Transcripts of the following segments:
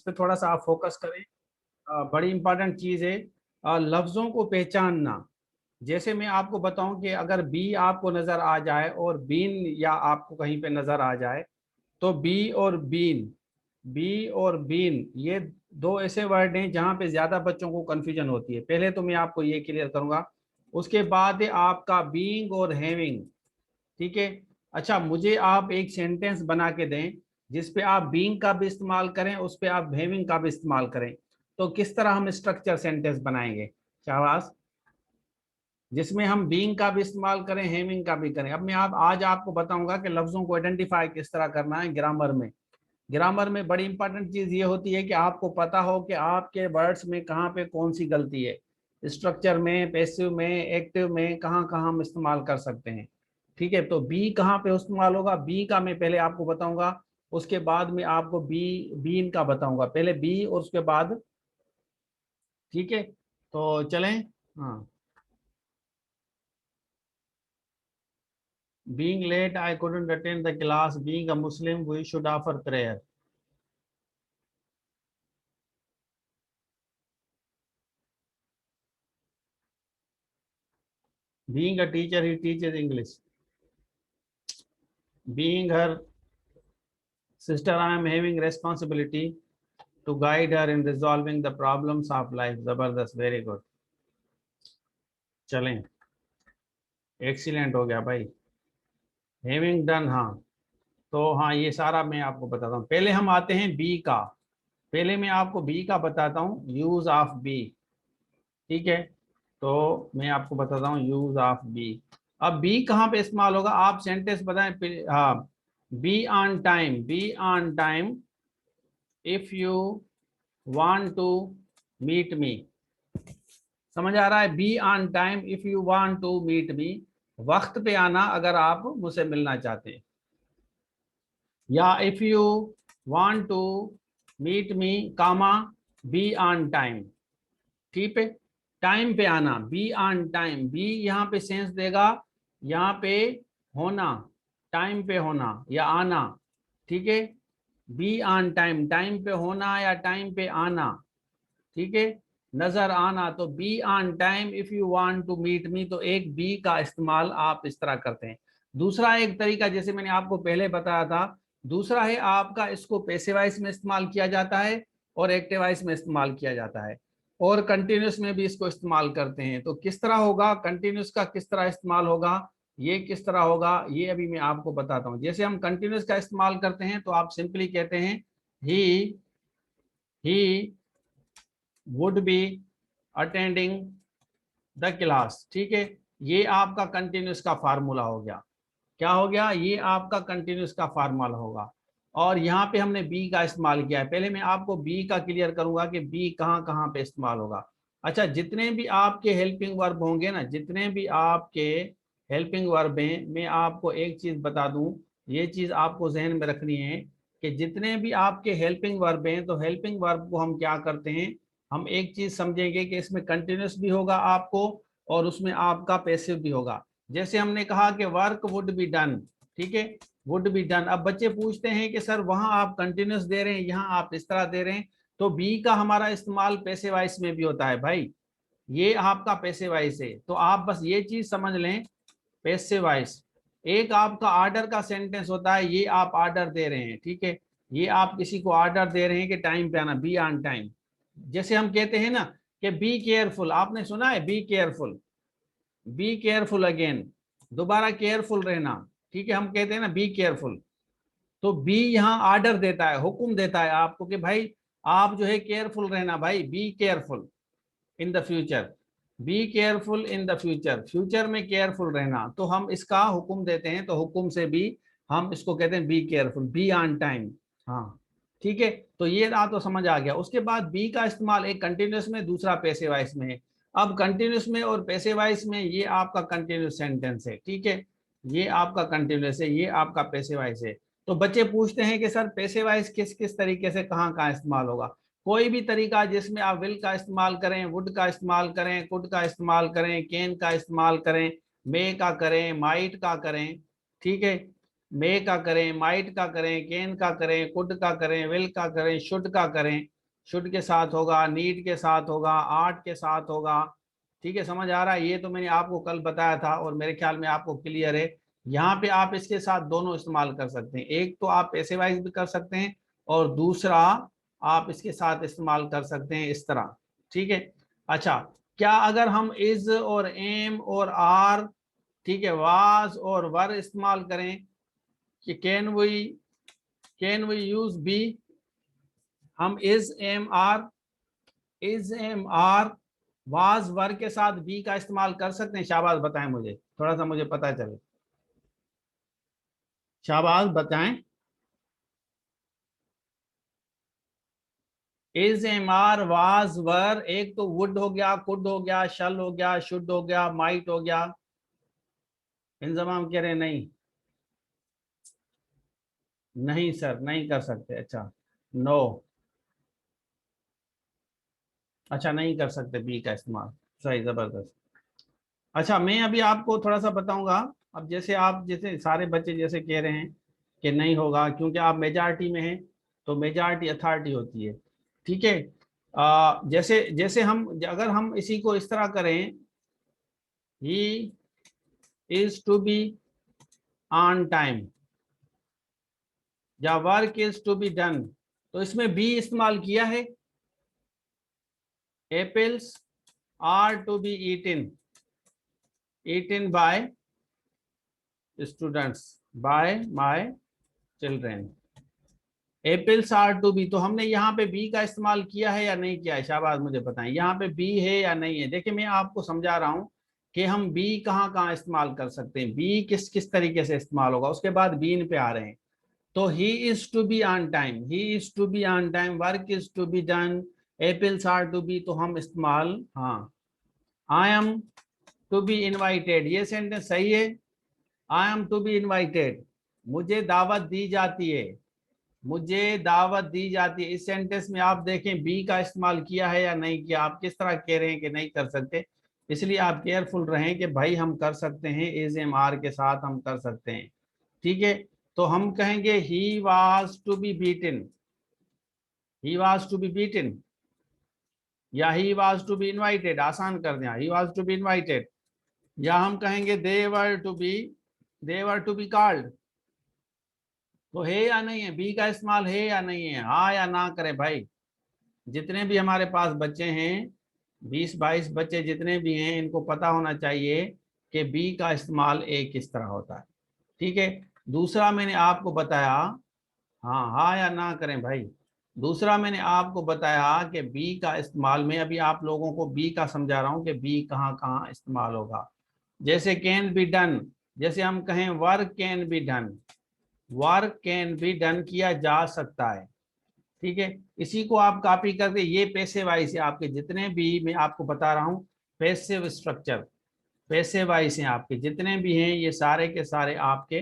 पे थोड़ा सा आप फोकस करें। बड़ी इंपॉर्टेंट चीज है लफ्जों को पहचानना। जैसे मैं आपको बताऊं कि अगर बी आपको नजर आ जाए और बीन या आपको कहीं पे नजर आ जाए, तो बी और बीन ये दो ऐसे वर्ड हैं जहां पे ज्यादा बच्चों को कंफ्यूजन होती है। पहले तो मैं आपको ये क्लियर करूंगा, उसके बाद है आपका बीइंग और हैविंग। ठीक है। अच्छा, मुझे आप एक सेंटेंस बना के दें जिसपे आप बीइंग का भी इस्तेमाल करें, उस पे आप हैविंग का भी इस्तेमाल करें। तो किस तरह हम स्ट्रक्चर सेंटेंस बनाएंगे? शाबाश। जिसमें हम बीइंग का भी इस्तेमाल करें, हैविंग का भी करें। अब मैं आज आपको बताऊंगा कि लफ्जों को आइडेंटिफाई किस तरह करना है ग्रामर में। ग्रामर में बड़ी इंपॉर्टेंट चीज ये होती है कि आपको पता हो कि आपके वर्ड्स में कहाँ पे कौन सी गलती है। स्ट्रक्चर में, पैसिव में, एक्टिव में कहाँ कहाँ हम इस्तेमाल कर सकते हैं। ठीक है। तो बी कहाँ पे इस्तेमाल होगा, बी का मैं पहले आपको बताऊंगा, उसके बाद में आपको बीन का बताऊंगा। पहले बी और उसके बाद। ठीक है। तो चलें। हाँ। Being late, I couldn't attend the class. Being a Muslim, we should offer prayer. Being a teacher, he teaches English. Being her sister, I am having responsibility to guide her in resolving the problems of life. जबरदस्त, very good. चलें, excellent हो गया भाई। Having done, हाँ। तो हाँ, ये सारा मैं आपको बताता हूँ। पहले हम आते हैं बी का। पहले मैं आपको बी का बताता हूँ, यूज ऑफ बी। ठीक है। तो मैं आपको बताता हूँ यूज ऑफ बी। अब बी कहाँ पे इस्तेमाल होगा, आप सेंटेंस बताएं। हाँ, be on time, be on time if you want to meet me. समझ आ रहा है? Be on time if you want to meet me, वक्त पे आना अगर आप मुझसे मिलना चाहते हैं। या if you want to meet me comma be on time. ठीक है। टाइम पे आना, बी ऑन टाइम। बी यहाँ पे सेंस देगा, यहाँ पे होना, टाइम पे होना या आना। ठीक है। बी ऑन टाइम, टाइम पे होना या टाइम पे आना। ठीक है। नजर आना, तो be on time if you want to meet me. तो एक बी का इस्तेमाल आप इस तरह करते हैं। दूसरा एक तरीका, जैसे मैंने आपको पहले बताया था, दूसरा है आपका, इसको पैसिव वॉइस में इस्तेमाल किया जाता है और एक्टिव वॉइस में इस्तेमाल किया जाता है, और कंटिन्यूस में भी इसको इस्तेमाल करते हैं। तो किस तरह होगा, कंटिन्यूस का किस तरह इस्तेमाल होगा, ये किस तरह होगा, ये अभी मैं आपको बताता हूँ। जैसे हम कंटिन्यूस का इस्तेमाल करते हैं तो आप सिंपली कहते हैं he would be attending the class. ठीक है। ये आपका कंटिन्यूस का फार्मूला हो गया। क्या हो गया? ये आपका कंटिन्यूस का फार्मूला होगा। और यहाँ पे हमने बी का इस्तेमाल किया है। पहले मैं आपको बी का क्लियर करूंगा कि बी कहाँ कहाँ पे इस्तेमाल होगा। अच्छा, जितने भी आपके हेल्पिंग वर्ब होंगे ना, जितने भी आपके हेल्पिंग वर्ब हैं, मैं आपको एक चीज बता दूं, ये चीज आपको जहन में रखनी है कि जितने भी आपके हेल्पिंग वर्ब हैं, तो हेल्पिंग वर्ब को हम क्या करते हैं, हम एक चीज समझेंगे कि इसमें कंटिन्यूस भी होगा आपको और उसमें आपका पैसिव भी होगा। जैसे हमने कहा कि वर्क वुड बी डन। ठीक है। Would be done. अब बच्चे पूछते हैं कि सर वहां आप कंटिन्यूस दे रहे हैं, यहाँ आप इस तरह दे रहे हैं। तो बी का हमारा इस्तेमाल पैसिव वॉइस में भी होता है भाई। ये आपका पैसिव वॉइस है, तो आप बस ये चीज समझ लें। पैसिव वॉइस एक आपका ऑर्डर का सेंटेंस होता है, ये आप ऑर्डर दे रहे हैं। ठीक है। ये आप किसी को ऑर्डर दे रहे हैं कि टाइम पे आना, बी ऑन टाइम। जैसे हम कहते हैं ना कि बी केयरफुल, आपने सुना है be careful, be careful again, दोबारा केयरफुल रहना। ठीक है। हम कहते हैं ना बी केयरफुल। तो बी यहाँ आर्डर देता है, हुक्म देता है आपको कि भाई आप जो है केयरफुल रहना, भाई be careful in the future, be careful in the future, future में केयरफुल रहना। तो हम इसका हुक्म देते हैं, तो हुक्म से भी हम इसको कहते हैं be careful, B on time. हाँ। ठीक है। तो ये ना तो समझ आ गया। उसके बाद बी का इस्तेमाल एक कंटिन्यूस में, दूसरा पैसिव वॉइस में है। अब कंटिन्यूस में और पैसिव वॉइस में ये आपका कंटिन्यूस सेंटेंस है। ठीक है। ये आपका कंटिन्यूस है, ये आपका पैसिव वॉइस है। तो बच्चे पूछते हैं कि सर पैसिव वॉइस किस किस तरीके से कहाँ कहाँ इस्तेमाल होगा। कोई भी तरीका जिसमें आप विल का इस्तेमाल करें, वुड का इस्तेमाल करें, कुड का इस्तेमाल करें, कैन का इस्तेमाल करें, मे का करें, माइट का करें। ठीक है। मे का करें, माइट का करें, कैन का करें, कुड का करें, विल का करें, शुड का करें, शुड के साथ होगा, नीड के साथ होगा, आर्ट के साथ होगा। ठीक है, समझ आ रहा है? ये तो मैंने आपको कल बताया था और मेरे ख्याल में आपको क्लियर है। यहाँ पे आप इसके साथ दोनों इस्तेमाल कर सकते हैं, एक तो आप पैसिव वॉइस भी कर सकते हैं और दूसरा आप इसके साथ इस्तेमाल कर सकते हैं इस तरह। ठीक है, अच्छा, क्या अगर हम इज और एम और आर, ठीक है, वाज और वर इस्तेमाल करें कि कैन वी यूज बी, हम is am are was were के साथ बी का इस्तेमाल कर सकते हैं? शाबाश बताएं, मुझे थोड़ा सा मुझे पता चले, शाबाश बताएं। Is am are was were, एक तो वुड हो गया, कुड हो गया, शल हो गया, शुड हो गया, माइट हो गया। इंजमाम कह रहे नहीं, नहीं सर नहीं कर सकते। अच्छा, नो, अच्छा नहीं कर सकते बी का इस्तेमाल, सही, जबरदस्त। अच्छा, मैं अभी आपको थोड़ा सा बताऊंगा। अब जैसे आप, जैसे सारे बच्चे जैसे कह रहे हैं कि नहीं होगा क्योंकि आप मेजॉरिटी में हैं, तो मेजॉरिटी अथॉरिटी होती है। ठीक है, जैसे जैसे हम, अगर हम इसी को इस तरह करें, he is to be on time या work is to be done, तो इसमें बी इस्तेमाल किया है। Apples are to be eaten by students, by my children. Apples are to be, तो हमने यहाँ पे बी का इस्तेमाल किया है या नहीं किया है? शाबाश, मुझे बताएं यहाँ पे बी है या नहीं है। देखिए मैं आपको समझा रहा हूँ कि हम बी कहाँ कहाँ इस्तेमाल कर सकते हैं, बी किस किस तरीके से इस्तेमाल होगा, उसके बाद बीन पे आ रहे हैं। तो he is to be on time, he is to be on time, work is to be done, apples are to be, तो हम इस्तेमाल, हाँ, I am to be invited, ये सेंटेंस सही है। I am to be invited, मुझे दावत दी जाती है, मुझे दावत दी जाती है। इस सेंटेंस में आप देखें बी का इस्तेमाल किया है या नहीं किया। आप किस तरह कह रहे हैं कि नहीं कर सकते, इसलिए आप केयरफुल रहें कि भाई हम कर सकते हैं, इज एम आर के साथ हम कर सकते हैं। ठीक है, तो हम कहेंगे he was to be beaten, he was to be beaten, या he was to be invited, आसान कर दें, he was to be invited. या हम कहेंगे they were to be called, तो है या नहीं है, बी का इस्तेमाल है या नहीं है, हाँ या ना करें भाई। जितने भी हमारे पास बच्चे हैं, 20-22 बच्चे जितने भी हैं, इनको पता होना चाहिए कि बी का इस्तेमाल ए किस तरह होता है। ठीक है, दूसरा मैंने आपको बताया, हाँ हाँ या ना करें भाई, दूसरा मैंने आपको बताया कि बी का इस्तेमाल, में अभी आप लोगों को बी का समझा रहा हूं कि बी कहाँ कहाँ इस्तेमाल होगा। जैसे कैन बी डन, जैसे हम कहें work can be done, work can be done, किया जा सकता है। ठीक है, इसी को आप कॉपी करके, ये पैसे वाइज है आपके जितने भी मैं आपको बता रहा हूँ, पैसिव स्ट्रक्चर, पैसे वाइज हैं आपके जितने भी हैं, ये सारे के सारे आपके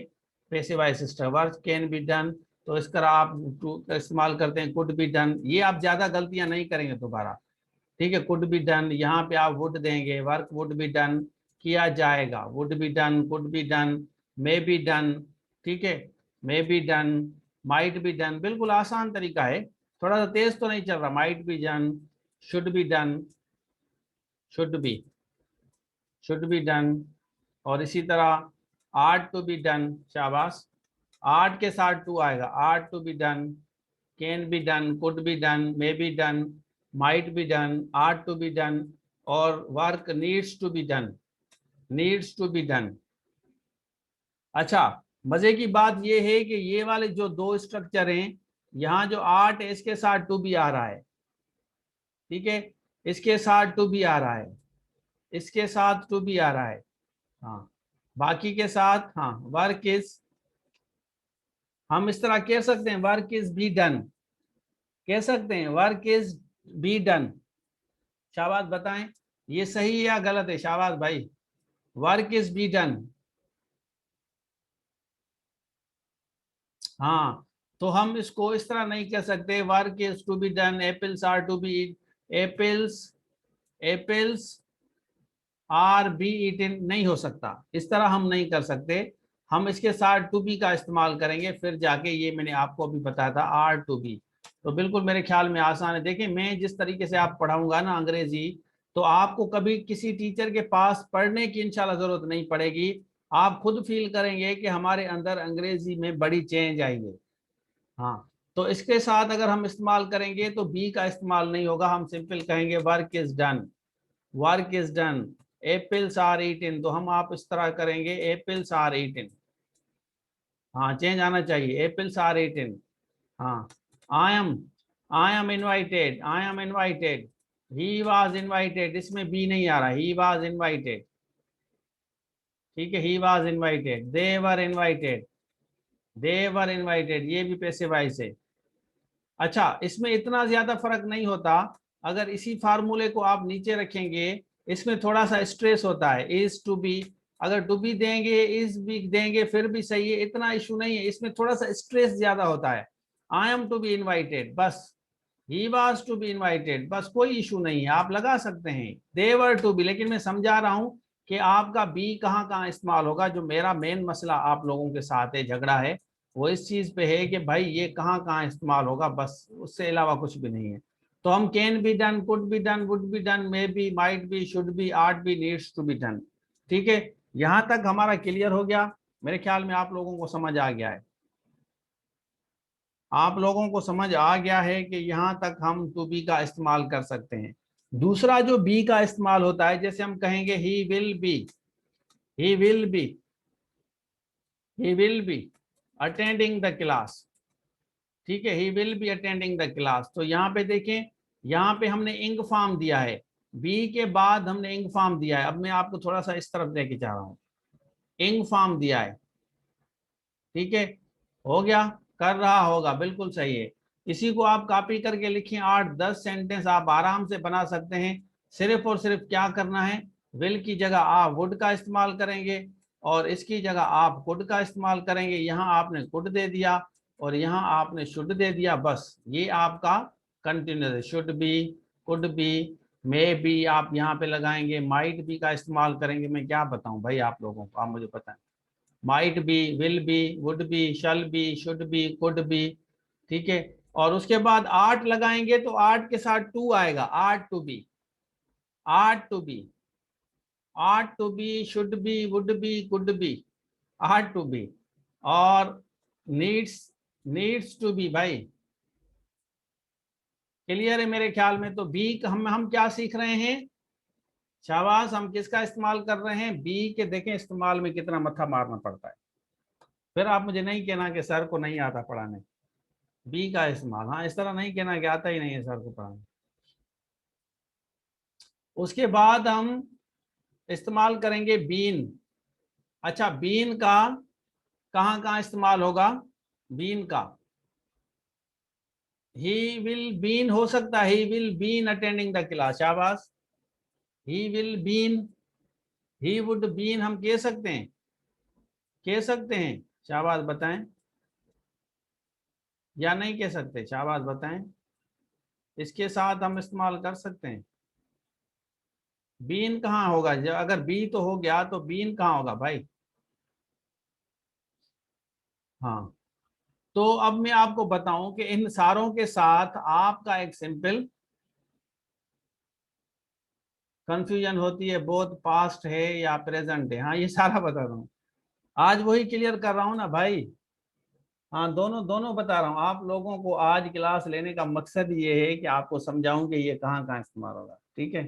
पैसे wise system. Work can be done, तो इस तरह आप to इस्तेमाल करते हैं कुड बी डन, ये आप ज्यादा गलतियां नहीं करेंगे दोबारा। ठीक है, कुड बी डन, यहाँ पे आप वुड देंगे, वर्क वुड बी डन, किया जाएगा, would be done, could be done, may be done. ठीक है, मे be done, might be done, बिल्कुल आसान तरीका है, थोड़ा सा तेज तो नहीं चल रहा। Might be done, should be done, should be, should be done, और इसी तरह आर्ट टू बी डन, शाबाश, आर्ट के साथ टू आएगा, art to be done, can be done, could be done, may be done, might be done, are to be done, और work needs to be done, needs to be done. अच्छा, मजे की बात यह है कि ये वाले जो दो स्ट्रक्चर हैं, यहाँ जो आर्ट है इसके साथ टू बी आ रहा है। ठीक है, इसके साथ टू बी आ रहा है, इसके साथ टू बी आ रहा है, हाँ, बाकी के साथ, हाँ, वर्क इज, हम इस तरह कह सकते हैं वर्क इज बी डन, कह सकते हैं वर्क इज बी डन। शाबाश बताएं, ये सही है या गलत है? शाबाश भाई, वर्क इज बी डन, हाँ, तो हम इसको इस तरह नहीं कह सकते work is to be done, apples are to be, apples, apples are be eaten, नहीं हो सकता, इस तरह हम नहीं कर सकते। हम इसके साथ टू बी का इस्तेमाल करेंगे, फिर जाके ये मैंने आपको अभी बताया था आर टू बी। तो बिल्कुल मेरे ख्याल में आसान है। देखिए मैं जिस तरीके से आप पढ़ाऊंगा ना अंग्रेजी, तो आपको कभी किसी टीचर के पास पढ़ने की इंशाल्लाह जरूरत नहीं पड़ेगी। आप खुद फील करेंगे कि हमारे अंदर अंग्रेजी में बड़ी चेंज आई है। हाँ, तो इसके साथ अगर हम इस्तेमाल करेंगे तो बी का इस्तेमाल नहीं होगा, हम सिंपल कहेंगे work is done. Work is done, apples are eaten, तो हम आप इस तरह करेंगे एप्पल्स आर ईटन। हाँ, चेंज आना चाहिए, एप्पल्स आर ईटन। हाँ, I am, I am invited, I am invited, he was invited, इसमें बी नहीं आ रहा, ही वाज इनवाइटेड। ठीक है, he was invited, they were invited, they were invited, ये भी पैसे वाइज है। अच्छा, इसमें इतना ज्यादा फर्क नहीं होता। अगर इसी फार्मूले को आप नीचे रखेंगे, इसमें थोड़ा सा स्ट्रेस होता है, इज टू बी। अगर टू बी देंगे, इज बी देंगे, फिर भी सही है, इतना इशू नहीं है। इसमें थोड़ा सा स्ट्रेस ज्यादा होता है। I am to be invited, बस। He was to be invited, बस, कोई इशू नहीं है, आप लगा सकते हैं। दे वर टू बी, लेकिन मैं समझा रहा हूं कि आपका बी कहाँ कहाँ इस्तेमाल होगा। जो मेरा मेन मसला आप लोगों के साथ है, झगड़ा है, वो इस चीज पे है कि भाई ये कहाँ कहाँ इस्तेमाल होगा, बस उससे अलावा कुछ भी नहीं है। तो हम can be done, could be done, would be done, may be, might be, should be, ought be, needs to be done. ठीक है, यहां तक हमारा क्लियर हो गया। मेरे ख्याल में आप लोगों को समझ आ गया है। आप लोगों को समझ आ गया है कि यहां तक हम टू बी का इस्तेमाल कर सकते हैं। दूसरा जो बी का इस्तेमाल होता है, जैसे हम कहेंगे he will be, he will be, he will be attending the class. ठीक है, he will be attending the class. तो यहाँ पे देखें, यहाँ पे हमने इंग फॉर्म दिया है, बी के बाद हमने इंग फॉर्म दिया है। अब मैं आपको थोड़ा सा इस तरफ लेके जा रहा हूँ, इंग फॉर्म दिया है। ठीक है, हो गया, कर रहा होगा, बिल्कुल सही है। इसी को आप कॉपी करके लिखें, 8-10 सेंटेंस आप आराम से बना सकते हैं। सिर्फ और सिर्फ क्या करना है, विल की जगह आप वुड का इस्तेमाल करेंगे, और इसकी जगह आप कुड का इस्तेमाल करेंगे। यहाँ आपने कुड दे दिया और यहाँ आपने शुड दे दिया, बस ये आपका कंटिन्यूस है। Should be, could B, may be आप यहाँ पे लगाएंगे, माइट बी का इस्तेमाल करेंगे। मैं क्या बताऊं भाई आप लोगों को, आप मुझे पता है। Might be, will be, would B, shall B, should B, could B. ठीक है, और उसके बाद आर्ट लगाएंगे तो आर्ट के साथ टू आएगा, art to be, ought to be, ought to be, should be, would be, could be, ought to be. और नीड्स, नीड्स टू बी, भाई क्लियर है मेरे ख्याल में। तो बी हम क्या सीख रहे हैं, शाबाश, हम किसका इस्तेमाल कर रहे हैं, बी के। देखें इस्तेमाल में कितना मत्था मारना पड़ता है। फिर आप मुझे नहीं कहना कि सर को नहीं आता पढ़ाने। बी का इस्तेमाल, हाँ, इस तरह नहीं कहना कि आता ही नहीं है सर को पढ़ाना। उसके बाद हम इस्तेमाल करेंगे बीन। अच्छा, बीन का कहाँ कहाँ इस्तेमाल होगा, बीन का, ही विल बीन हो सकता है, he will been attending the class, शाबाश। He will been, he would been हम कह सकते हैं, कह सकते हैं, शाबाश बताएं, या नहीं कह सकते, शाबाश बताएं। इसके साथ हम इस्तेमाल कर सकते हैं। बीन कहाँ होगा, जब अगर बी तो हो गया तो बीन कहाँ होगा भाई। हाँ, तो अब मैं आपको बताऊं कि इन सारों के साथ आपका एक सिंपल कंफ्यूजन होती है, बोथ पास्ट है या प्रेजेंट है। हाँ, ये सारा बता रहा हूँ, आज वही क्लियर कर रहा हूँ ना भाई। हाँ, दोनों दोनों बता रहा हूँ आप लोगों को। आज क्लास लेने का मकसद ये है कि आपको समझाऊं कि ये कहाँ कहाँ इस्तेमाल होगा। ठीक है,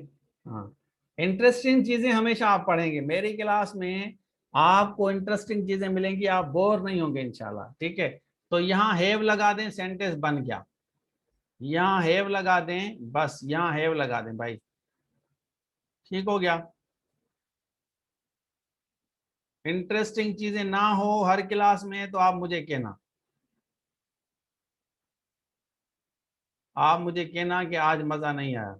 हाँ, इंटरेस्टिंग चीजें हमेशा आप पढ़ेंगे मेरी क्लास में, आपको इंटरेस्टिंग चीजें मिलेंगी, आप बोर नहीं होंगे इंशाल्लाह। ठीक है, तो यहाँ हैव लगा दें, सेंटेंस बन गया। यहाँ हैव लगा दें, बस यहाँ हैव लगा दें भाई, ठीक हो गया। इंटरेस्टिंग चीजें ना हो हर क्लास में तो आप मुझे कहना, आप मुझे कहना कि आज मजा नहीं आया।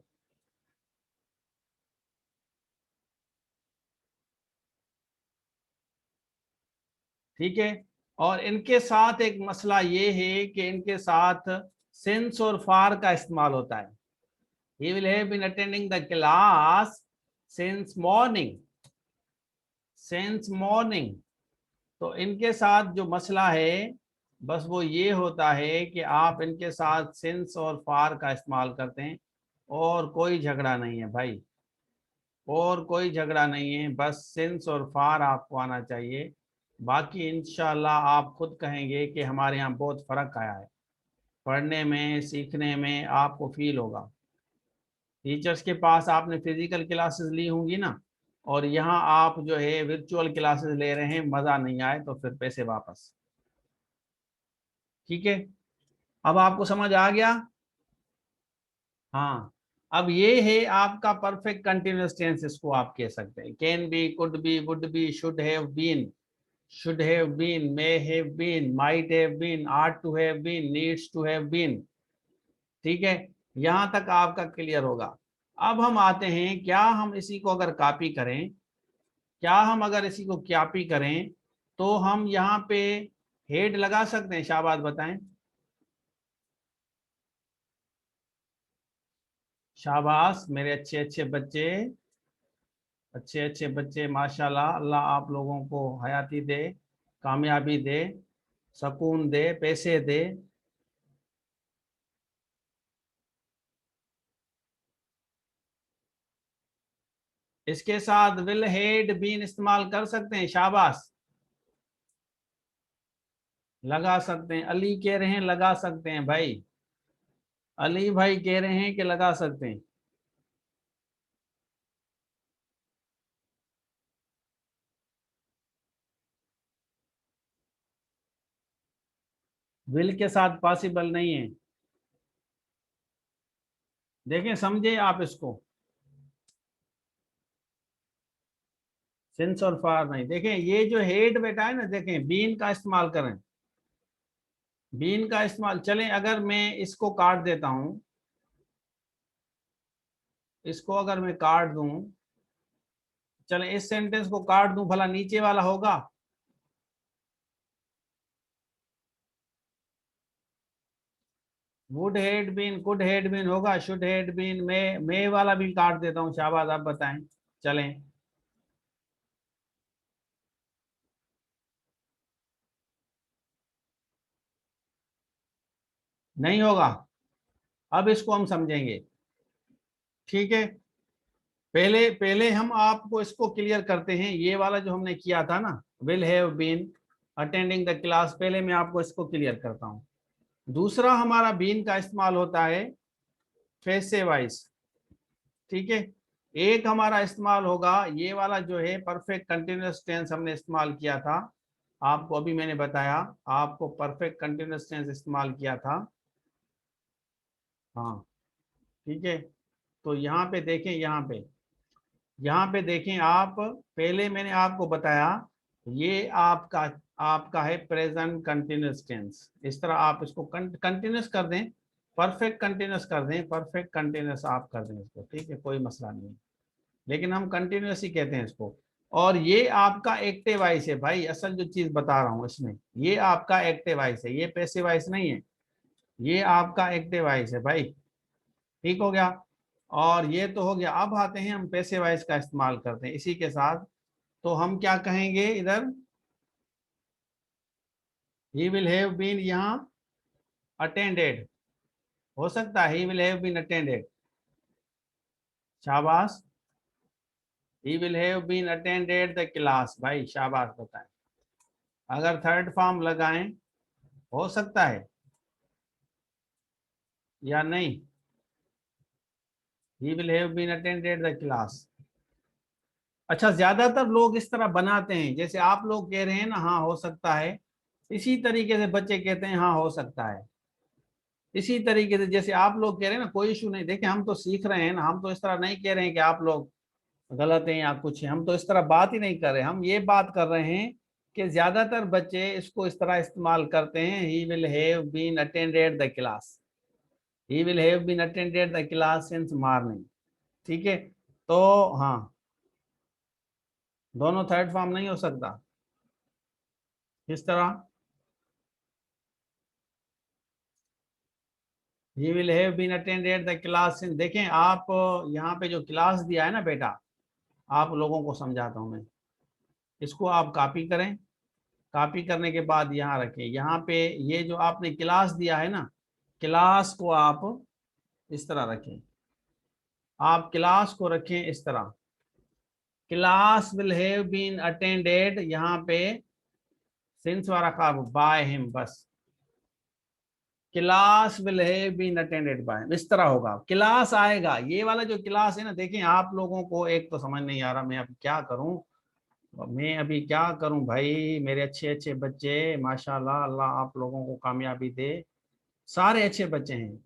ठीक है, और इनके साथ एक मसला ये है कि इनके साथ सिंस और फार का इस्तेमाल होता है। He will have been attending the class since morning, since morning. तो इनके साथ जो मसला है बस वो ये होता है कि आप इनके साथ सिंस और फार का इस्तेमाल करते हैं, और कोई झगड़ा नहीं है भाई, और कोई झगड़ा नहीं है, बस सिंस और फार आपको आना चाहिए। बाकी इंशाल्लाह आप खुद कहेंगे कि हमारे यहाँ बहुत फ़र्क आया है, पढ़ने में सीखने में आपको फील होगा। टीचर्स के पास आपने फिजिकल क्लासेस ली होंगी ना, और यहाँ आप जो है वर्चुअल क्लासेस ले रहे हैं, मज़ा नहीं आए तो फिर पैसे वापस। ठीक है, अब आपको समझ आ गया। हाँ, अब ये है आपका परफेक्ट कंटिन्यूअस टेंस, इसको आप कह सकते हैं can be, could be, would be, should have been, may have been, might have been, ought to have been, needs to have been. ठीक है, यहां तक आपका क्लियर होगा। अब हम आते हैं, क्या हम इसी को अगर कॉपी करें, क्या हम अगर इसी को कॉपी करें तो हम यहाँ पे हेड लगा सकते हैं? शाबाश बताएं, शाबाश मेरे अच्छे अच्छे बच्चे, अच्छे अच्छे बच्चे, माशाल्लाह, अल्लाह आप लोगों को हयाती दे, कामयाबी दे, सुकून दे, पैसे दे। इसके साथ विल हेड बीन इस्तेमाल कर सकते हैं, शाबाश, लगा सकते हैं। अली कह रहे हैं लगा सकते हैं भाई, अली भाई कह रहे हैं कि लगा सकते हैं। विल के साथ पॉसिबल नहीं है। देखें, समझे आप इसको, सिंस और फार नहीं। देखें ये जो हेड बेटा है ना, देखें बीन का इस्तेमाल करें, बीन का इस्तेमाल। चलें अगर मैं इसको काट देता हूं, इसको अगर मैं काट दूं, चलें इस सेंटेंस को काट दूं, भला नीचे वाला होगा? Would had been, could had been होगा, शुड हेड बीन, मे वाला भी काट देता हूं, शाबाश आप बताएं। चलें, नहीं होगा। अब इसको हम समझेंगे, ठीक है। पहले पहले हम आपको इसको क्लियर करते हैं, ये वाला जो हमने किया था ना, will have been attending the class, पहले मैं आपको इसको क्लियर करता हूं। दूसरा हमारा बीन का इस्तेमाल होता है पैसिव वॉइस, ठीक है। एक हमारा इस्तेमाल होगा ये वाला जो है परफेक्ट कंटिन्यूअस टेंस हमने इस्तेमाल किया था, आपको अभी मैंने बताया, आपको परफेक्ट कंटिन्यूअस टेंस इस्तेमाल किया था। हाँ, ठीक है। तो यहाँ पे देखें, यहाँ पे देखें आप, पहले मैंने आपको बताया ये आपका आपका है प्रेजेंट कंटिन्यूअस टेंस, इस तरह आप इसको कंटिन्यूअस कर दें, परफेक्ट कंटिन्यूअस कर दें, परफेक्ट कंटिन्यूअस आप कर दें इसको, ठीक है, कोई मसला नहीं है, लेकिन हम कंटिन्यूअस ही कहते हैं इसको। और ये आपका एक्टिव वॉइस है भाई, असल जो चीज बता रहा हूँ इसमें, ये आपका एक्टिव वॉइस है, ये पैसिव वॉइस नहीं है, ये आपका एक्टिव वॉइस है भाई। ठीक हो गया, और ये तो हो गया। अब आते हैं हम पैसिव वॉइस का इस्तेमाल करते हैं इसी के साथ, तो हम क्या कहेंगे इधर, ही विल हैव बीन, यहाँ अटेंडेड हो सकता है, he will have been attended, शाबाश, he will have been attended the class, भाई शाबाश बताएं। अगर थर्ड फॉर्म लगाएं, हो सकता है या नहीं, he will have been attended the class. अच्छा, ज्यादातर लोग इस तरह बनाते हैं, जैसे आप लोग कह रहे हैं ना हाँ हो सकता है, इसी तरीके से बच्चे कहते हैं हाँ हो सकता है, इसी तरीके से जैसे आप लोग कह रहे हैं ना, कोई इशू नहीं। देखिए हम तो सीख रहे हैं ना, हम तो इस तरह नहीं कह रहे हैं कि आप लोग गलत हैं या कुछ है, हम तो इस तरह बात ही नहीं कर रहे, हम ये बात कर रहे हैं कि ज्यादातर बच्चे इसको इस तरह इस्तेमाल करते हैं, he will have been attended the class, he will have been attended the class since morning, ठीक है। तो हाँ, दोनों थर्ड फॉर्म नहीं हो सकता, किस तरह, he will have been attended the class since. देखें आप, यहाँ पे जो क्लास दिया है ना बेटा, आप लोगों को समझाता हूँ मैं, इसको आप कॉपी करें, कॉपी करने के बाद यहाँ रखें। यहाँ पे ये जो आपने क्लास दिया है ना, क्लास को आप इस तरह रखें, आप क्लास को रखें इस तरह। Class will have been attended, यहाँ पे सिंस वाला का बाय हिम, बस class will have been attended by him, इस तरह होगा। क्लास आएगा, ये वाला जो क्लास है ना, देखें आप लोगों को एक तो समझ नहीं आ रहा, मैं अब क्या करूं, मैं अभी क्या करूं भाई। मेरे अच्छे अच्छे बच्चे माशाल्लाह, अल्लाह आप लोगों को कामयाबी दे, सारे अच्छे बच्चे हैं।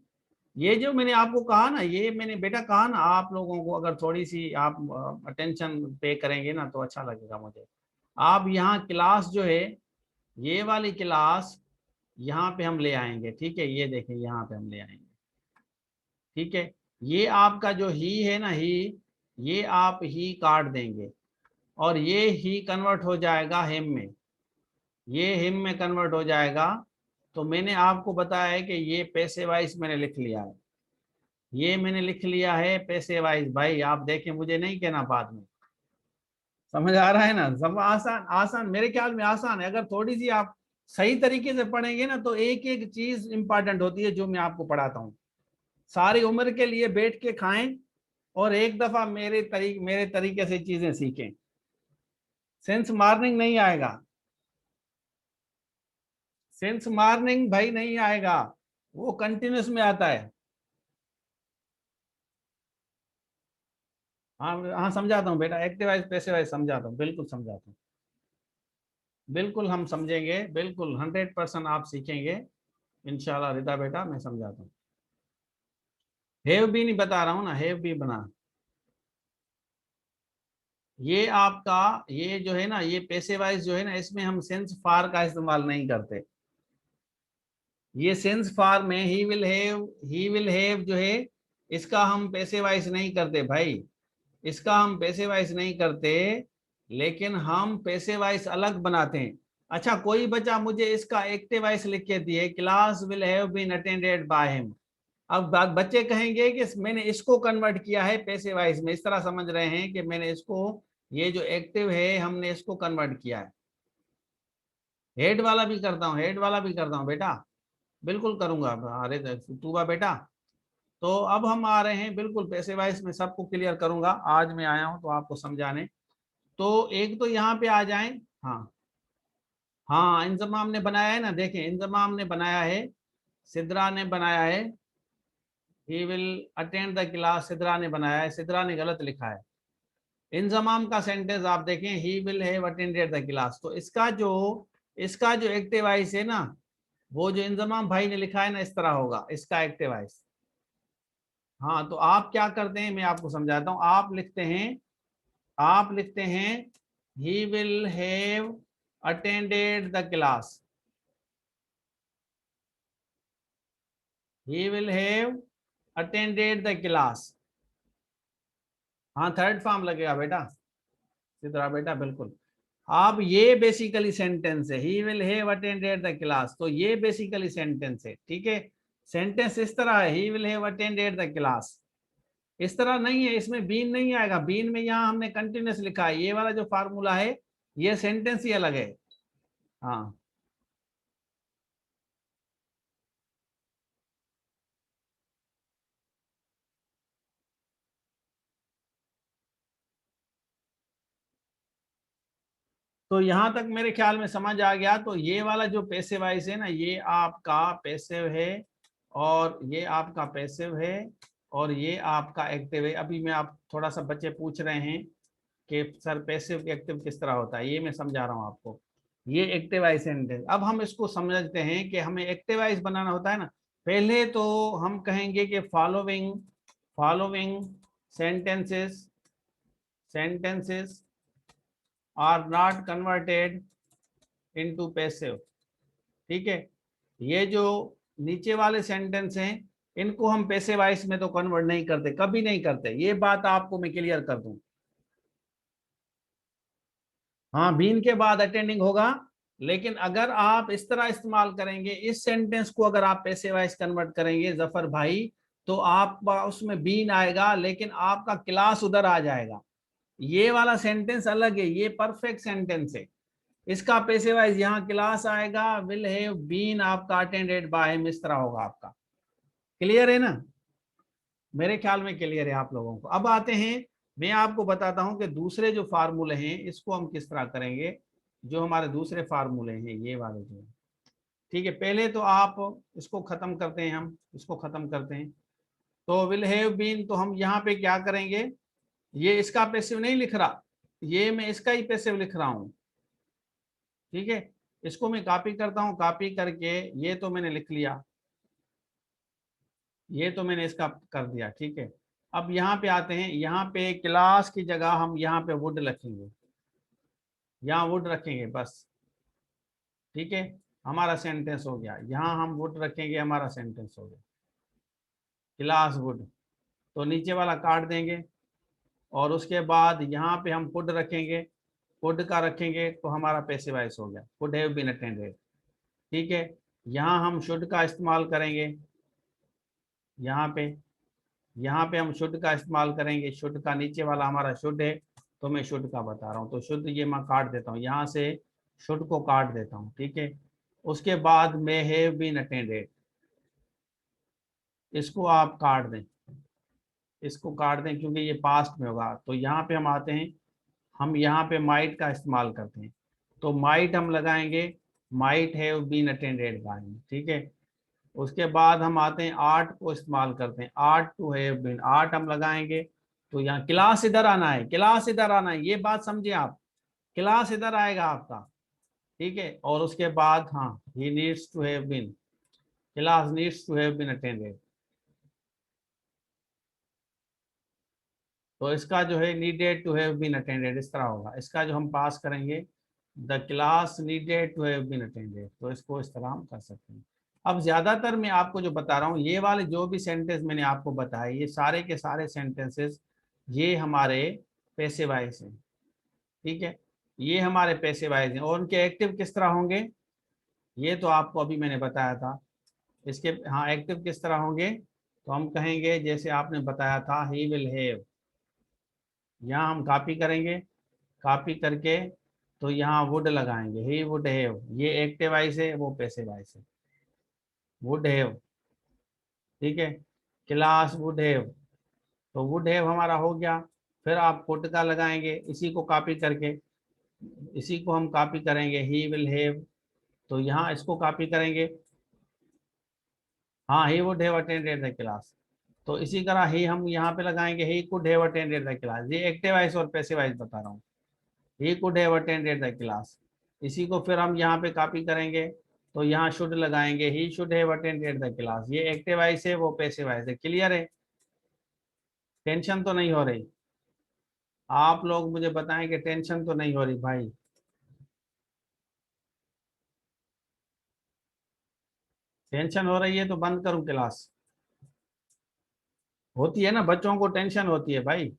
ये जो मैंने आपको कहा ना, ये मैंने बेटा कहा ना, आप लोगों को अगर थोड़ी सी आप अटेंशन पे करेंगे ना तो अच्छा लगेगा मुझे। आप यहाँ क्लास जो है, ये वाली क्लास यहाँ पे हम ले आएंगे, ठीक है, ये देखें यहाँ पे हम ले आएंगे, ठीक है। ये आपका जो ही है ना, ही, ये आप ही काट देंगे और ये ही कन्वर्ट हो जाएगा हिम में, ये हिम में कन्वर्ट हो जाएगा। तो मैंने आपको बताया है कि ये पैसे वाइज मैंने लिख लिया है, ये मैंने लिख लिया है पैसे वाइज। भाई आप देखें, मुझे नहीं कहना बाद में, समझ आ रहा है ना। सब आसान आसान, मेरे ख्याल में आसान है। अगर थोड़ी सी आप सही तरीके से पढ़ेंगे ना तो एक एक चीज इंपॉर्टेंट होती है जो मैं आपको पढ़ाता हूँ। सारी उम्र के लिए बैठ के खाएं और एक दफा मेरे तरीके से चीजें सीखें। सेंस मार्निंग नहीं आएगा, सेंस मार्निंग भाई नहीं आएगा, वो कंटिन्यूस में आता है। हाँ हाँ, समझाता हूँ बेटा, एक्टिव वाइज पैसिव वाइज समझाता हूँ, बिल्कुल समझाता हूँ, बिल्कुल हम समझेंगे, बिल्कुल 100% आप सीखेंगे इंशाल्लाह। रिदा बेटा मैं समझाता हूँ। हैव भी नहीं बता रहा हूँ ना, हैव भी बना। ये आपका ये जो है ना, ये पैसे वाइज जो है ना, इसमें हम सेंस फार का इस्तेमाल नहीं करते। ये सेंस फार में ही विल हैव जो है, इसका हम पैसे वाइज नहीं करते भाई, इसका हम पैसे वाइज नहीं करते, लेकिन हम पैसे वाइज अलग बनाते हैं। अच्छा, कोई बच्चा मुझे इसका एक्टिव वाइज लिख के दिए, class will have been attended by him. अब बच्चे कहेंगे कि मैंने इसको कन्वर्ट किया है पैसे वाइज में, इस तरह समझ रहे हैं कि मैंने इसको, ये जो एक्टिव है हमने इसको कन्वर्ट किया है। हेड वाला भी करता हूँ, हेड वाला भी करता हूँ बेटा, बिल्कुल करूंगा। अरे तूबा बेटा, तो अब हम आ रहे हैं बिल्कुल पैसे वाइज में, सबको क्लियर करूंगा, आज मैं आया हूं तो आपको समझाने। तो एक तो यहाँ पे आ जाएं। हाँ हाँ, इंजमाम ने बनाया है ना, देखें इंजमाम ने बनाया है, सिद्रा ने बनाया है, he will attend the class, Sidra ने बनाया है, सिद्रा ने गलत लिखा है। इंजमाम का सेंटेंस आप देखें, ही will have attended the class, तो इसका जो एक्टिव वॉइस है ना, वो जो इंजमाम भाई ने लिखा है ना, इस तरह होगा इसका एक्टिव वॉइस। हाँ, तो आप क्या करते हैं मैं आपको समझाता हूँ। आप लिखते हैं he will have attended the class, he will have attended the class. हाँ, थर्ड फॉर्म लगेगा बेटा, सिद्धरा बेटा बिल्कुल। अब ये बेसिकली सेंटेंस है, he will have attended the class, तो ये बेसिकली सेंटेंस है, ठीक है। सेंटेंस इस तरह है, he will have attended the class, इस तरह नहीं है, इसमें बीन नहीं आएगा। बीन में यहाँ हमने कंटिन्यूस लिखा है, ये वाला जो फार्मूला है, ये सेंटेंस ही अलग है। हाँ, तो यहाँ तक मेरे ख्याल में समझ आ गया। तो ये वाला जो पैसिव वॉइस है ना, ये आपका पैसिव है और ये आपका पैसिव है और ये आपका एक्टिव है। अभी मैं आप थोड़ा सा बच्चे पूछ रहे हैं कि सर पैसिव एक्टिव किस तरह होता है, ये मैं समझा रहा हूँ आपको। ये एक्टिव वॉइस सेंटेंस, अब हम इसको समझते हैं कि हमें एक्टिव वॉइस बनाना होता है ना। पहले तो हम कहेंगे कि following following sentences sentences are not converted into passive, ठीक है। ये जो नीचे वाले सेंटेंस हैं, इनको हम पैसिव वॉइस में तो कन्वर्ट नहीं करते, कभी नहीं करते, ये बात आपको मैं क्लियर कर दूं। हाँ, बीन के बाद अटेंडिंग होगा, लेकिन अगर आप इस तरह इस्तेमाल करेंगे, इस सेंटेंस को अगर आप पैसिव वॉइस कन्वर्ट करेंगे जफर भाई, तो आप उसमें बीन आएगा लेकिन आपका क्लास उधर आ जाएगा। ये वाला सेंटेंस अलग है, ये परफेक्ट सेंटेंस है। इसका पैसे वाइज यहाँ क्लास आएगा, विल हैव बीन आपका अटेंडेड बाय हिम, इस तरह होगा आपका। क्लियर है ना? मेरे ख्याल में क्लियर है आप लोगों को। अब आते हैं, मैं आपको बताता हूं कि दूसरे जो फार्मूले हैं इसको हम किस तरह करेंगे। जो हमारे दूसरे फार्मूले हैं ये वाले जो हैं, ठीक है, पहले तो आप इसको खत्म करते हैं, हम इसको खत्म करते हैं। तो विल हैव बीन, तो हम यहाँ पे क्या करेंगे, ये इसका पैसिव नहीं लिख रहा, ये मैं इसका ही पैसिव लिख रहा हूँ, ठीक है। इसको मैं कॉपी करता हूँ, कॉपी करके ये तो मैंने लिख लिया, ये तो मैंने इसका कर दिया, ठीक है। अब यहाँ पे आते हैं, यहाँ पे क्लास की जगह हम यहाँ पे वुड रखेंगे, यहाँ वुड रखेंगे बस, ठीक है। हमारा सेंटेंस हो गया, यहाँ हम वुड रखेंगे, हमारा सेंटेंस हो गया, क्लास वुड। तो नीचे वाला काट देंगे, और उसके बाद यहाँ पे हम कुड रखेंगे, कुड का रखेंगे तो हमारा पैसिव वॉइस हो गया, कुड हैव बीन अटेंडेड, ठीक है। यहाँ हम शुड का इस्तेमाल करेंगे, यहाँ पे, यहाँ पे हम शुड का इस्तेमाल करेंगे, शुड का नीचे वाला हमारा शुड है, तो मैं शुड का बता रहा हूँ, तो शुड ये मैं काट देता हूँ, यहाँ से शुड को काट देता हूँ, ठीक है। उसके बाद मे हैव बीन अटेंडेड, इसको आप काट दें, इसको काट दें क्योंकि ये पास्ट में होगा। तो यहाँ पे हम आते हैं, हम यहाँ पे माइट का इस्तेमाल करते हैं, तो माइट हम लगाएंगे, might have been attended by, ठीक है। उसके बाद हम आते हैं आर्ट को इस्तेमाल करते हैं, ought to have been, ought हम लगाएंगे, तो यहाँ क्लास इधर आना है, क्लास इधर आना है, ये बात समझिए आप, क्लास इधर आएगा आपका, ठीक है। और उसके बाद हाँ, he needs to have been, class needs to have been attended, तो इसका जो है needed to have been attended इस तरह होगा, इसका जो हम पास करेंगे, the class needed to have been attended, तो इसको इस तरह हम कर सकते हैं। अब ज्यादातर मैं आपको जो बता रहा हूँ, ये वाले जो भी सेंटेंस मैंने आपको बताए, ये सारे के सारे सेंटेंसेस ये हमारे पैसे वाइज हैं, ठीक है। ये हमारे पैसे वाइज हैं, और उनके एक्टिव किस तरह होंगे ये तो आपको अभी मैंने बताया था। इसके हाँ एक्टिव किस तरह होंगे, तो हम कहेंगे जैसे आपने बताया था, ही विल हैव, यहाँ हम कॉपी करेंगे, कॉपी करके तो यहाँ वुड लगाएंगे, ही वुड हैव, ये एक्टिव वॉइस है, वो पैसिव वॉइस है, वुड हैव, ठीक है। क्लास वुड हैव, तो वुड हैव हमारा हो गया। फिर आप पुट का लगाएंगे, इसी को कॉपी करके, इसी को हम कॉपी करेंगे, ही विल हैव, तो यहाँ इसको कॉपी करेंगे, हाँ, he would have attended the class, तो इसी तरह ही हम यहाँ पे लगाएंगे, he could have attended the class, ये एक्टिव वॉइस और पैसिव वॉइस बता रहा हूँ, he could have attended the class. इसी को फिर हम यहाँ पे कॉपी करेंगे, तो यहाँ शुड लगाएंगे, he should have attended the class, ये एक्टिव वॉइस है, वो पैसिव वॉइस है। क्लियर है? टेंशन तो नहीं हो रही? आप लोग मुझे बताएं कि टेंशन तो नहीं हो रही भाई? टेंशन हो रही है तो बंद करूं क्लास? होती है ना, बच्चों को टेंशन होती है भाई,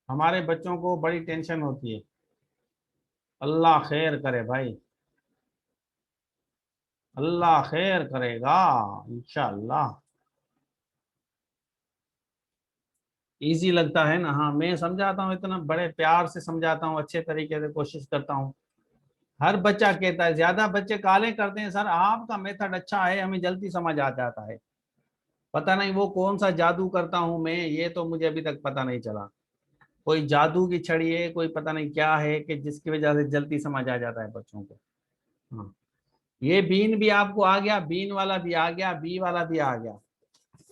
हमारे बच्चों को बड़ी टेंशन होती है। अल्लाह खैर करे भाई, अल्लाह खैर करेगा, इंशाअल्लाह। इजी लगता है ना? हाँ, मैं समझाता हूँ, इतना बड़े प्यार से समझाता हूँ, अच्छे तरीके से कोशिश करता हूँ। हर बच्चा कहता है, ज्यादा बच्चे काले करते हैं, सर आपका मेथड अच्छा है, हमें जल्दी समझ आ जाता है। पता नहीं वो कौन सा जादू करता हूँ मैं, ये तो मुझे अभी तक पता नहीं चला। कोई जादू की छड़ी है, कोई पता नहीं क्या है कि जिसकी वजह से जल्दी समझ आ जाता है बच्चों को। हाँ, ये बीन भी आपको आ गया, बीन वाला भी आ गया, बी वाला भी आ गया,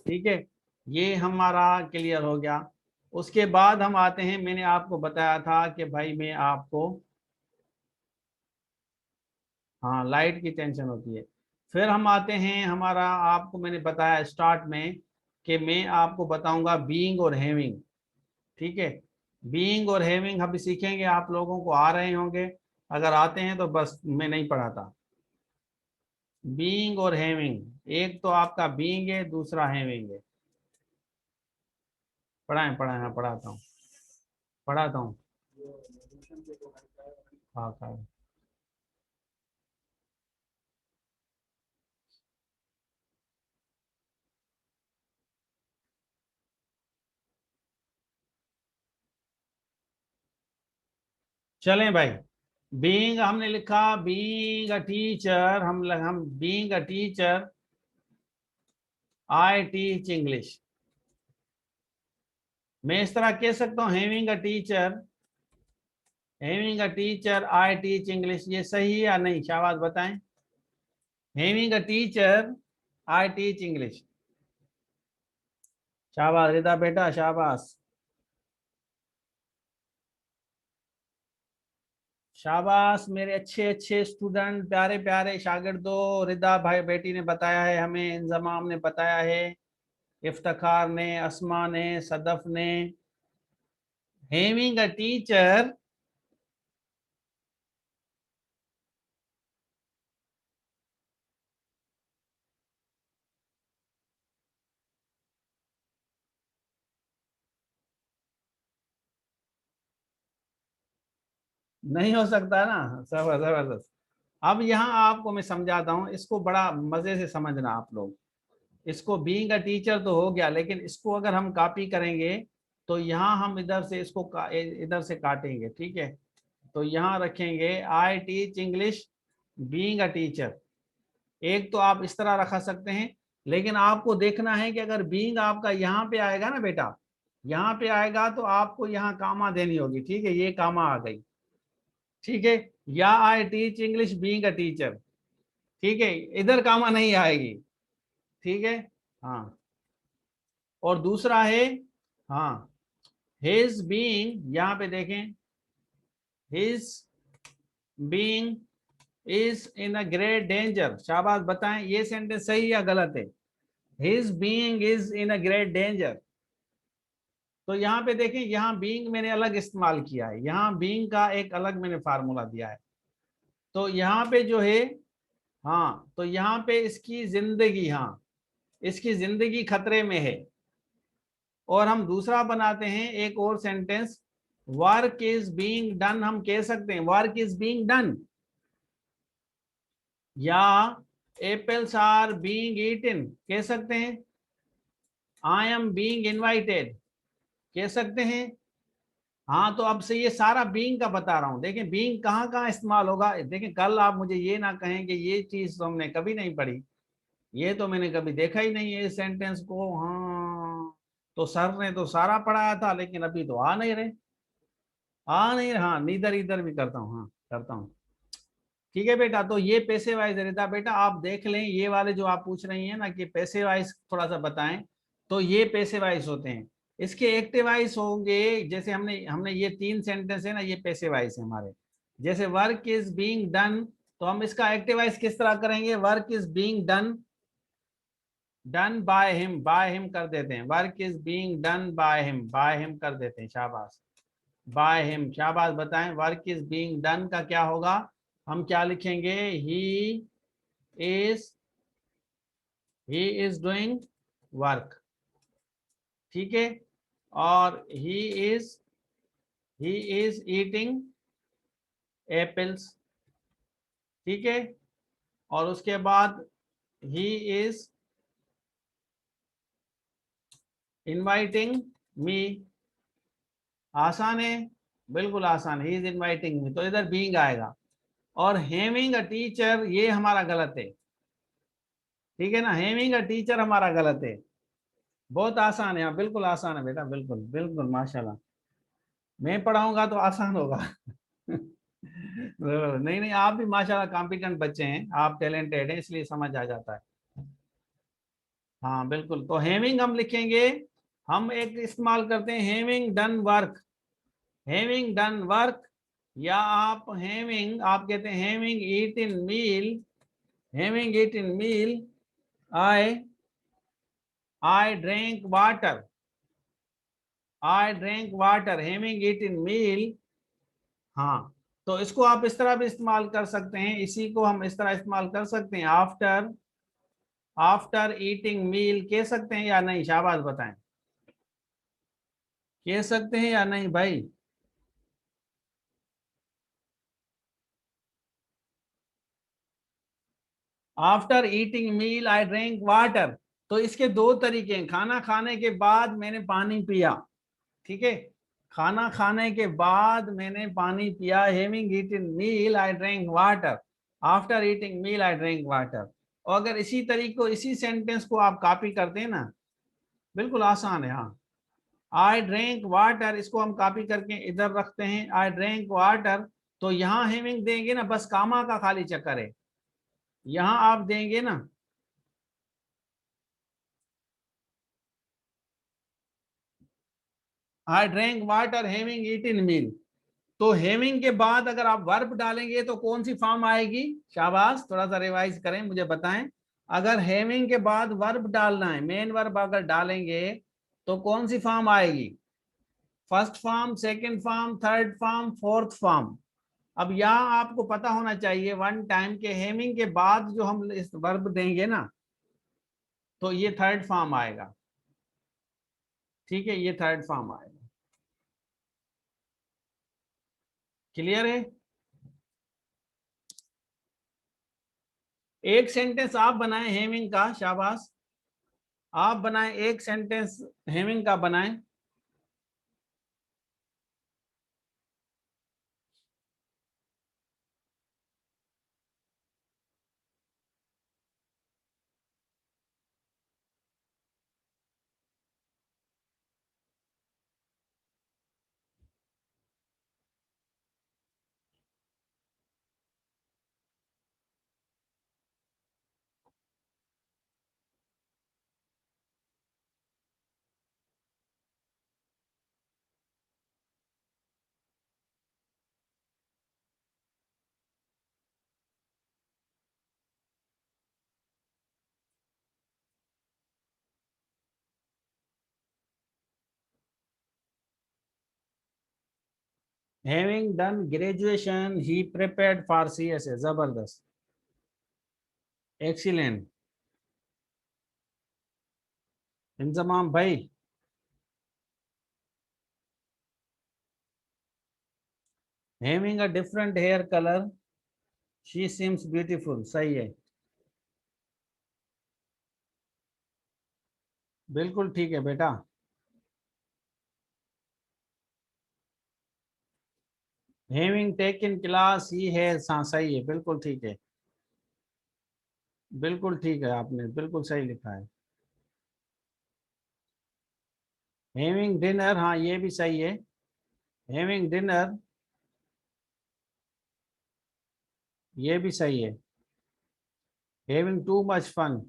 ठीक है। ये हमारा क्लियर हो गया। उसके बाद हम आते हैं, मैंने आपको बताया था कि भाई मैं आपको, हाँ, लाइट की टेंशन होती है। फिर हम आते हैं, हमारा आपको मैंने बताया स्टार्ट में कि मैं आपको बताऊंगा बीइंग और हैविंग, ठीक है। बीइंग और हैविंग हम सीखेंगे, आप लोगों को आ रहे होंगे, अगर आते हैं तो बस मैं नहीं पढ़ाता। बीइंग और हैविंग, एक तो आपका बीइंग है, दूसरा हैविंग है। पढ़ाएं पढ़ाएं, हाँ पढ़ाता हूँ, पढ़ाता हूँ। हाँ हाँ। चलें भाई, बीइंग हमने लिखा, बीइंग अ टीचर, हम being a teacher I teach English. मैं इस तरह कह सकता हूँ, having a teacher, having a teacher I teach English. ये सही है या नहीं? शाबाश बताएं। Having a teacher I teach English. शाबाश रिदा बेटा, शाबाश, शाबाश मेरे अच्छे अच्छे स्टूडेंट, प्यारे प्यारे शागिर्दों। रिदा भाई बेटी ने बताया है हमें, इंजमाम ने बताया है, इफ्तिखार ने, अस्मा ने, सदफ ने। हैविंग अ टीचर, नहीं हो सकता ना। जबरदस्त। अब यहाँ आपको मैं समझाता हूँ, इसको बड़ा मजे से समझना आप लोग। इसको बीइंग अ टीचर तो हो गया, लेकिन इसको अगर हम कॉपी करेंगे तो यहाँ हम इधर से इसको इधर से काटेंगे, ठीक है। तो यहाँ रखेंगे I teach English being a teacher. एक तो आप इस तरह रखा सकते हैं, लेकिन आपको देखना है कि अगर बीइंग आपका यहाँ पे आएगा ना बेटा, यहाँ पे आएगा तो आपको यहाँ कामा देनी होगी, ठीक है। ये कामा आ गई, ठीक है। या I teach English being a teacher, ठीक है, इधर कामा नहीं आएगी, ठीक है। हाँ, और दूसरा है, हाँ, हिज बीइंग, यहाँ पे देखें, his being is in a great danger. शाबाश बताएं, ये सेंटेंस सही या गलत है? His being is in a great danger. तो यहाँ पे देखें, यहाँ बीइंग मैंने अलग इस्तेमाल किया है, यहाँ बीइंग का एक अलग मैंने फार्मूला दिया है। तो यहाँ पे जो है, हाँ, तो यहाँ पे इसकी जिंदगी, हाँ, इसकी जिंदगी खतरे में है। और हम दूसरा बनाते हैं एक और sentence, work is being done. हम कह सकते हैं वर्क इज बीइंग डन, या एप्पल्स आर बीइंग ईटन कह सकते हैं, आई एम बीइंग इनवाइटेड कह सकते हैं। हाँ, तो अब से ये सारा बीइंग का बता रहा हूं। देखें बीइंग कहाँ कहाँ इस्तेमाल होगा। देखें कल आप मुझे ये ना कहें कि ये चीज तो हमने कभी नहीं पढ़ी, ये तो मैंने कभी देखा ही नहीं है इस सेंटेंस को। हाँ, तो सर ने तो सारा पढ़ाया था, लेकिन अभी तो आ नहीं रहे, आ नहीं रहे। हाँ, नीदर इधर भी करता हूँ, हाँ करता हूँ, ठीक है बेटा। तो ये पैसे वाइज रहता बेटा, आप देख लें ये वाले जो आप पूछ रही हैं ना कि पैसे वाइज थोड़ा सा बताएं, तो ये पैसे वाइज होते हैं। इसके एक्टिव वाइज होंगे, जैसे हमने हमने ये तीन सेंटेंस है ना, ये पैसे वाइज है हमारे। जैसे वर्क इज बीइंग डन, तो हम इसका एक्टिव वाइज किस तरह करेंगे? Work is being done, done by him कर देते हैं। Work is being done by him कर देते हैं। शाबाश, बाय हिम, शाबाश बताएं। वर्क इज बीइंग डन का क्या होगा? हम क्या लिखेंगे? Is he is doing work, ठीक है। और ही इज ईटिंग एप्पल्स, ठीक है। और उसके बाद ही इज इनवाइटिंग मी। आसान है, बिल्कुल आसान है। ही इज इनवाइटिंग मी, तो इधर बीइंग आएगा। और हैविंग अ टीचर, ये हमारा गलत है, ठीक है ना। हैविंग अ टीचर हमारा गलत है। बहुत आसान है, हाँ बिल्कुल आसान है बेटा, बिल्कुल बिल्कुल माशाल्लाह। मैं पढ़ाऊंगा तो आसान होगा। नहीं नहीं, आप भी माशाल्लाह कॉम्पिटेंट बच्चे हैं, आप टैलेंटेड हैं, इसलिए समझ आ जाता है। हाँ बिल्कुल, तो हैविंग हम लिखेंगे, हम एक इस्तेमाल करते हैं having done work, having done work. या आप हैविंग, आप कहते हैं having eaten meal, having eaten meal, I I drink water, I drink water, having eaten meal. हाँ, तो इसको आप इस तरह भी इस्तेमाल कर सकते हैं, इसी को हम इस तरह इस्तेमाल कर सकते हैं, आफ्टर आफ्टर ईटिंग मील कह सकते हैं या नहीं? शाबाश बताएं, कह सकते हैं या नहीं भाई? After eating meal I drink water. तो इसके दो तरीके हैं, खाना खाने के बाद मैंने पानी पिया, ठीक है। खाना खाने के बाद मैंने पानी पिया। Having eaten meal I drink water. After eating meal I drink water. और अगर इसी तरीके को, इसी सेंटेंस को आप कॉपी करते हैं ना, बिल्कुल आसान है। हाँ, आई ड्रिंक वाटर, इसको हम कॉपी करके इधर रखते हैं, आई ड्रिंक वाटर। तो यहाँ हैविंग देंगे ना, बस कामा का खाली चक्कर है। यहाँ आप देंगे ना, I drink water having eaten meal. तो हैविंग के बाद अगर आप वर्ब डालेंगे तो कौन सी फॉर्म आएगी? शाबाश, थोड़ा सा रिवाइज करें, मुझे बताएं। अगर हैविंग के बाद वर्ब डालना है, मेन वर्ब अगर डालेंगे तो कौन सी फॉर्म आएगी? First form, second form, third form, fourth form. अब यहाँ आपको पता होना चाहिए वन टाइम के हैविंग के बाद जो हम इस वर्ब देंगे ना, तो ये थर्ड फॉर्म आएगा। ठीक है, ये थर्ड फॉर्म आएगा। क्लियर है? एक सेंटेंस आप बनाएं हैविंग का, शाबाश। आप बनाएं एक सेंटेंस हैविंग का बनाएं। Having done graduation, he prepared for CSA. जबरदस्त, एक्सीलेंट। इंजमाम भाई, having a different hair color, she seems beautiful। सही है, बिल्कुल ठीक है बेटा। Having taken class, he has। हाँ सही है, बिल्कुल ठीक है, बिल्कुल ठीक है, आपने बिल्कुल सही लिखा है। Having dinner, हाँ ये भी सही है। Having dinner, ये भी सही है। Having too much fun,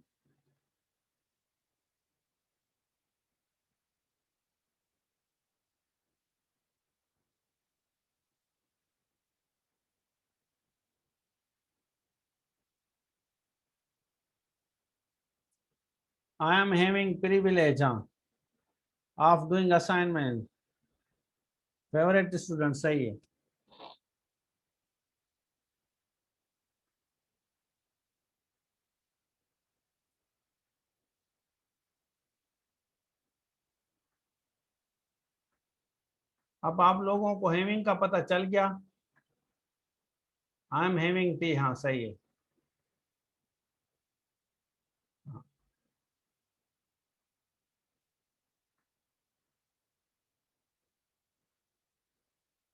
I am having privilege, हाँ, of doing assignment, favorite student। सही है। अब आप लोगों को हैविंग का पता चल गया। आई एम हैविंग टी, हाँ सही है।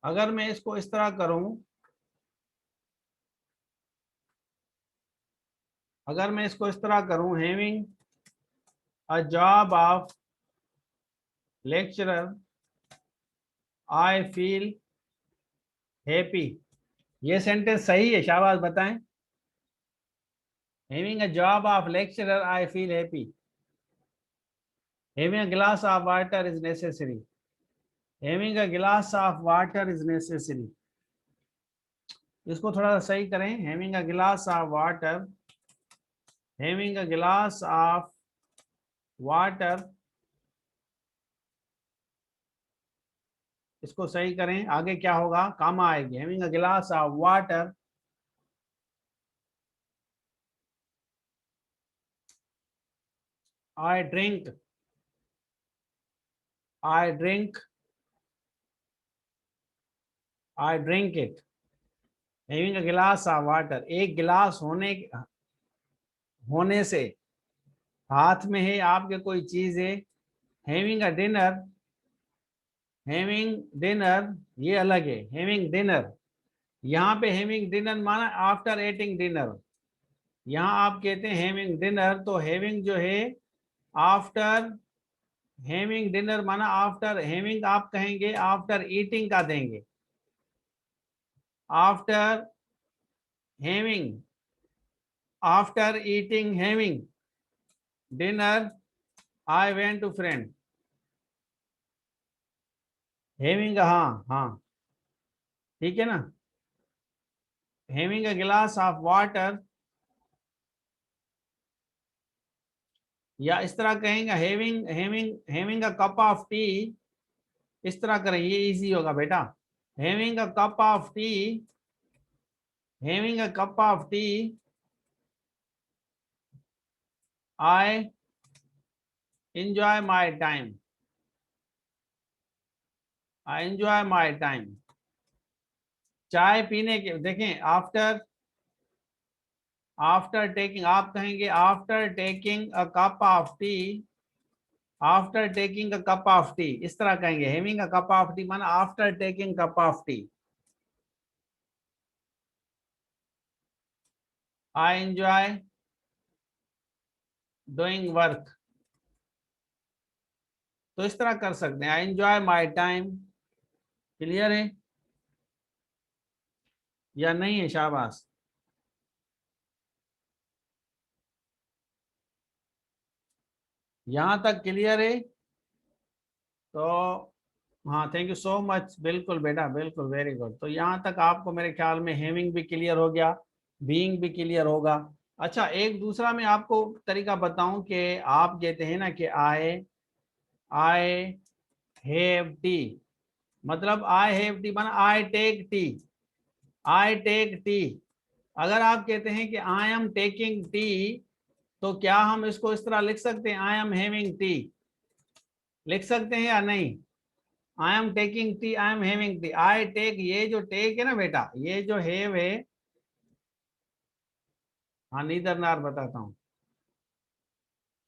अगर मैं इसको इस तरह करूं, अगर मैं इसको इस तरह करूं, having a job of lecturer I feel happy. ये सेंटेंस सही है? शाबाश बताएं। Having a job of lecturer I feel happy. Having a glass of water is necessary. Having a glass of water is necessary. इसको थोड़ा सा सही करें। Having a glass of water, having a glass of water, इसको सही करें। आगे क्या होगा? कामा आएगी। हैविंग अ गिलास of water, I drink, I drink, I drink it. Having a गिलास ऑफ वाटर, एक गिलास होने से, हाथ में है आपके कोई चीज है। Having a dinner, having dinner ये अलग है, हैविंग डिनर। यहाँ पे हैविंग डिनर माना आफ्टर ईटिंग डिनर। यहाँ आप कहते हैं हैविंग डिनर, तो हैविंग जो है आफ्टर, हैविंग डिनर माना आफ्टर, हैविंग आप कहेंगे आफ्टर ईटिंग का देंगे, after having, after eating having dinner I went to friend. Having, हाँ हाँ ठीक है ना, having a glass of water, या इस तरह कहेंगे having having having a cup of tea, इस तरह करें, ये इजी होगा बेटा। Having a cup of tea, having a cup of tea I enjoy my time, I enjoy my time. चाय पीने के, देखें आफ्टर, आफ्टर टेकिंग आप कहेंगे after taking a cup of tea, after taking a cup of tea, इस तरह कहेंगे। Having a cup of tea माना after taking cup of tea, I enjoy doing work, तो इस तरह कर सकते हैं, I enjoy my time. Clear है या नहीं है? शाबाश। यहां तक क्लियर है? तो हाँ, थैंक यू सो मच, बिल्कुल बेटा बिल्कुल, वेरी गुड। तो यहाँ तक आपको मेरे ख्याल में हैविंग भी क्लियर हो गया, बीइंग भी क्लियर होगा। अच्छा, एक दूसरा मैं आपको तरीका बताऊं कि आप कहते हैं ना कि आई आई हैव टी, मतलब आई हैव टी माना I take tea, I take tea. अगर आप कहते हैं कि आई एम टेकिंग टी, तो क्या हम इसको इस तरह लिख सकते हैं, आई एम हैविंग टी, लिख सकते हैं या नहीं? I am taking tea, I am having tea, I take, ये जो टेक है ना बेटा, ये जो हैव है, हाँ नीदर नार बताता हूँ।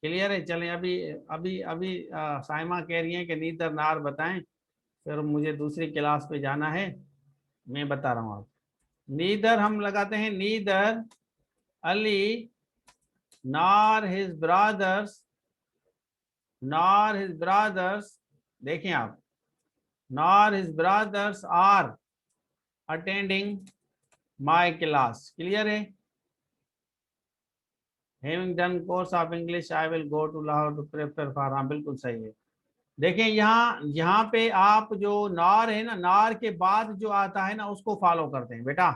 क्लियर है? चलें, अभी अभी अभी साइमा कह रही है कि नीदर नार बताएं, फिर मुझे दूसरी क्लास पे जाना है, मैं बता रहा हूँ आप। नीदर हम लगाते हैं, neither Ali nor his brothers, nor his brothers, देखें आप, nor his brothers are attending my class. Clear है? Having done course of English I will go to Lahore to prepare for, हाँ बिल्कुल सही है। देखें यहाँ यहाँ पे आप जो नार है ना, नार के बाद जो आता है ना उसको फॉलो करते हैं बेटा।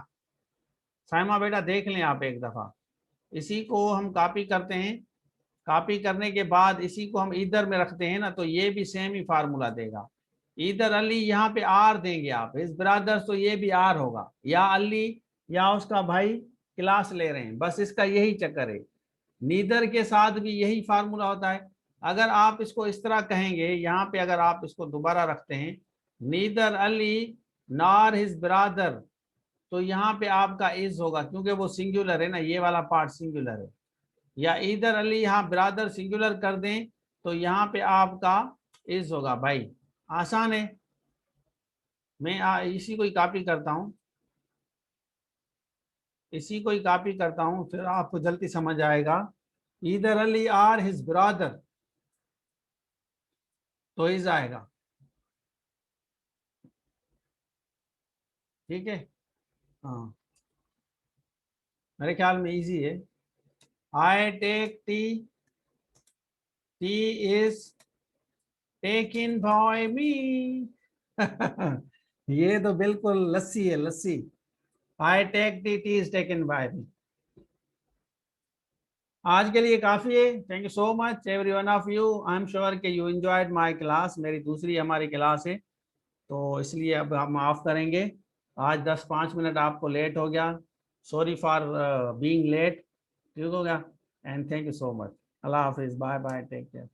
साइमा बेटा देख लें आप एक दफा, इसी को हम कॉपी करते हैं, कॉपी करने के बाद इसी को हम इधर में रखते हैं ना, तो ये भी सेम ही फार्मूला देगा। इधर अली, यहाँ पे आर देंगे आप, इस ब्रदर्स, तो ये भी आर होगा, या अली या उसका भाई क्लास ले रहे हैं, बस इसका यही चक्कर है। नीदर के साथ भी यही फार्मूला होता है। अगर आप इसको इस तरह कहेंगे, यहाँ पे अगर आप इसको दोबारा रखते हैं, neither Ali nor his brother, तो यहाँ पे आपका इज होगा, क्योंकि वो सिंगुलर है ना, ये वाला पार्ट सिंगुलर है। या इधर अली, यहाँ ब्रदर सिंगुलर कर दें, तो यहाँ पे आपका इज होगा भाई। आसान है। मैं इसी को ही कॉपी करता हूँ, इसी को ही कॉपी करता हूँ, फिर आपको जल्दी समझ आएगा। इधर अली आर हिज ब्रदर, तो इज आएगा। ठीक है, हाँ मेरे ख्याल में इजी है। I take tea, tea is taken by me. ये तो बिल्कुल लस्सी है, lassi. I take tea, tea is taken by me. आज के लिए काफी है। Thank you so much every one of you, I am sure कि यू एंजॉयड माय क्लास। मेरी दूसरी हमारी क्लास है, तो इसलिए अब हम ऑफ करेंगे। आज 10-5 मिनट आपको लेट हो गया, सॉरी फॉर बीइंग लेट। ठीक हो गया, and thank you so much. अल्लाह हाफिज, बाय बाय, टेक केयर।